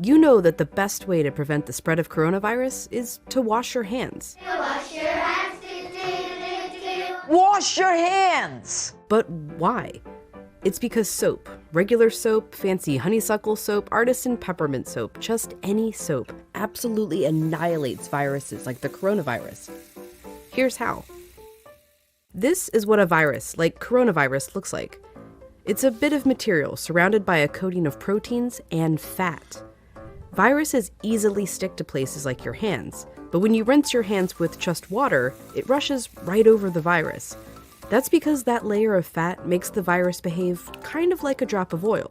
You know that the best way to prevent the spread of coronavirus is to wash your hands. Wash your hands. Wash your hands! But why? It's because soap, regular soap, fancy honeysuckle soap, artisan peppermint soap, just any soap, absolutely annihilates viruses like the coronavirus. Here's how. This is what a virus, like coronavirus, looks like. It's a bit of material surrounded by a coating of proteins and fat. Viruses easily stick to places like your hands, but when you rinse your hands with just water, it rushes right over the virus. That's because that layer of fat makes the virus behave kind of like a drop of oil.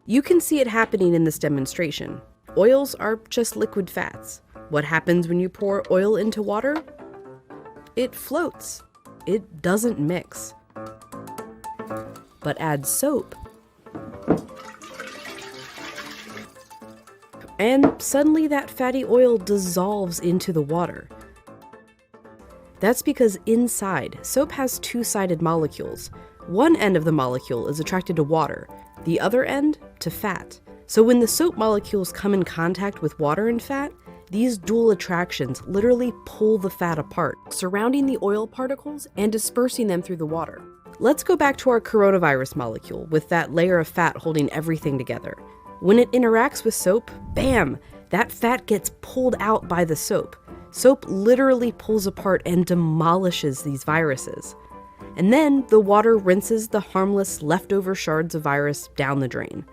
You can see it happening in this demonstration. Oils are just liquid fats. What happens when you pour oil into water? It floats. It doesn't mix. But add soap, and suddenly that fatty oil dissolves into the water. That's because inside, soap has two-sided molecules. One end of the molecule is attracted to water, the other end to fat. So when the soap molecules come in contact with water and fat, these dual attractions literally pull the fat apart, surrounding the oil particles and dispersing them through the water. Let's go back to our coronavirus molecule with that layer of fat holding everything together. When it interacts with soap, bam, that fat gets pulled out by the soap. Soap literally pulls apart and demolishes these viruses. And then the water rinses the harmless leftover shards of virus down the drain.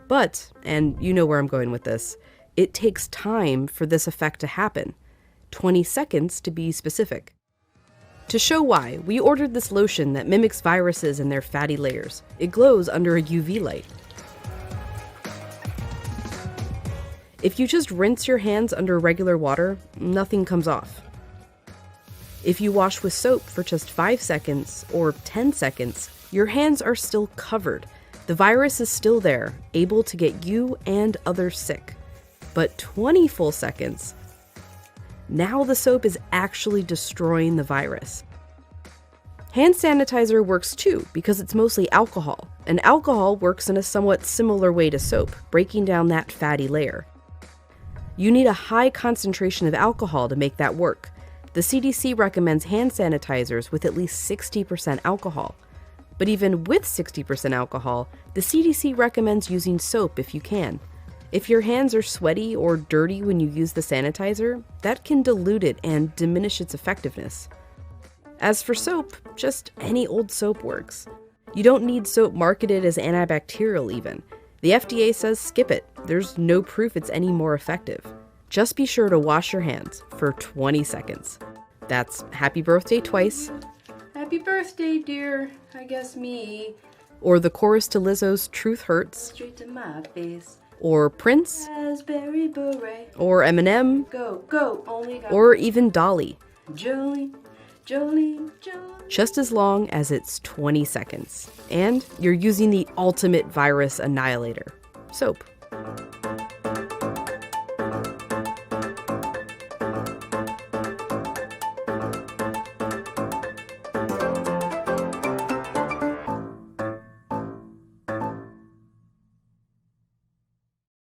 But, and you know where I'm going with this, it takes time for this effect to happen. 20 seconds to be specific. To show why, we ordered this lotion that mimics viruses and their fatty layers. It glows under a UV light. If you just rinse your hands under regular water, nothing comes off. If you wash with soap for just 5 seconds or 10 seconds, your hands are still covered. The virus is still there, able to get you and others sick. But 20 full seconds, now the soap is actually destroying the virus. Hand sanitizer works too because it's mostly alcohol, and alcohol works in a somewhat similar way to soap, breaking down that fatty layer. You need a high concentration of alcohol to make that work. The CDC recommends hand sanitizers with at least 60% alcohol. But even with 60% alcohol, the CDC recommends using soap if you can. If your hands are sweaty or dirty when you use the sanitizer, that can dilute it and diminish its effectiveness. As for soap, just any old soap works. You don't need soap marketed as antibacterial even. The FDA says skip it. There's no proof it's any more effective. Just be sure to wash your hands for 20 seconds. That's happy birthday twice. Happy birthday, dear. I guess me. Or the chorus to Lizzo's Truth Hurts. Straight to my face. Or Prince. Raspberry beret. Or Eminem. Go, go, only got. Or even Dolly. Jolene, Jolene, Jolene. Just as long as it's 20 seconds. And you're using the ultimate virus annihilator, soap.